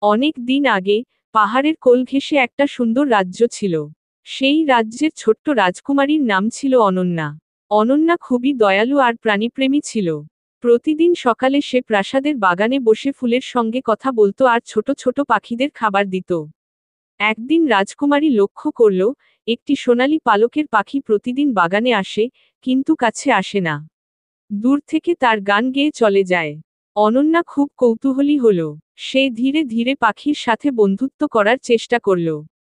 অনেক দিন আগে পাহাড়ের কোল ঘেঁষে একটা সুন্দর রাজ্য ছিল। সেই রাজ্যের ছোট্ট রাজকুমারীর নাম ছিল অনন্যা। অনন্যা খুবই দয়ালু আর প্রাণীপ্রেমী ছিল। প্রতিদিন সকালে সে প্রাসাদের বাগানে বসে ফুলের সঙ্গে কথা বলতো আর ছোট ছোট পাখিদের খাবার দিত। একদিন রাজকুমারী লক্ষ্য করল, একটি সোনালী পালকের পাখি প্রতিদিন বাগানে আসে, কিন্তু কাছে আসে না। দূর থেকে তার গান গেয়ে চলে যায়। অনন্যা খুব কৌতূহলী হল। সে ধীরে ধীরে পাখির সাথে বন্ধুত্ব করার চেষ্টা করল।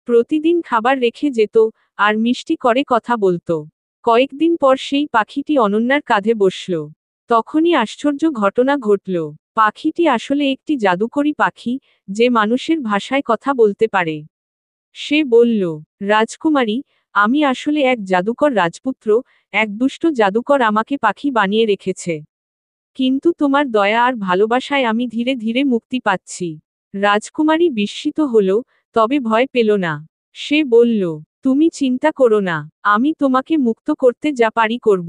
প্রতিদিন খাবার রেখে যেত, আর মিষ্টি করে কথা বলতো। কয়েকদিন পর সেই পাখিটি অনন্যার কাঁধে বসল। তখনই আশ্চর্য ঘটনা ঘটল। পাখিটি আসলে একটি জাদুকরী পাখি, যে মানুষের ভাষায় কথা বলতে পারে। সে বলল, রাজকুমারী, আমি আসলে এক জাদুকর রাজপুত্র। এক দুষ্ট জাদুকর আমাকে পাখি বানিয়ে রেখেছে। কিন্তু তোমার দয়া আর ভালোবাসায় আমি ধীরে ধীরে মুক্তি পাচ্ছি। রাজকুমারী বিস্মিত হল, তবে ভয় পেল না। সে বলল, তুমি চিন্তা করো না, আমি তোমাকে মুক্ত করতে যা পারি করব।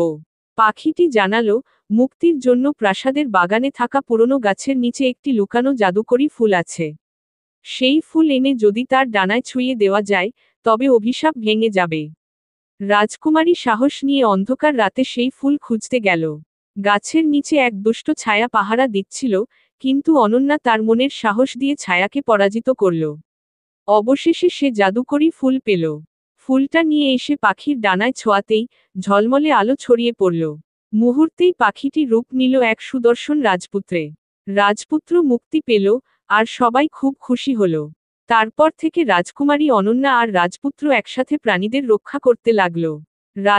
পাখিটি জানালো, মুক্তির জন্য প্রাসাদের বাগানে থাকা পুরনো গাছের নিচে একটি লুকানো জাদুকরী ফুল আছে। সেই ফুল এনে যদি তার ডানায় ছুঁয়ে দেওয়া যায়, তবে অভিশাপ ভেঙে যাবে। রাজকুমারী সাহস নিয়ে অন্ধকার রাতে সেই ফুল খুঁজতে গেল। গাছের নিচে এক দুষ্ট ছায়া পাহারা দিচ্ছিল, কিন্তু অনন্যা তার মনের সাহস দিয়ে ছায়াকে পরাজিত করল। অবশেষে সে জাদুকরী ফুল পেল। ফুলটা নিয়ে এসে পাখির ডানায় ছোঁয়াতেই ঝলমলে আলো ছড়িয়ে পড়ল। মুহূর্তেই পাখিটি রূপ নিল এক সুদর্শন রাজপুত্রে। রাজপুত্র মুক্তি পেল, আর সবাই খুব খুশি হল। তারপর থেকে রাজকুমারী অনন্যা আর রাজপুত্র একসাথে প্রাণীদের রক্ষা করতে লাগলো।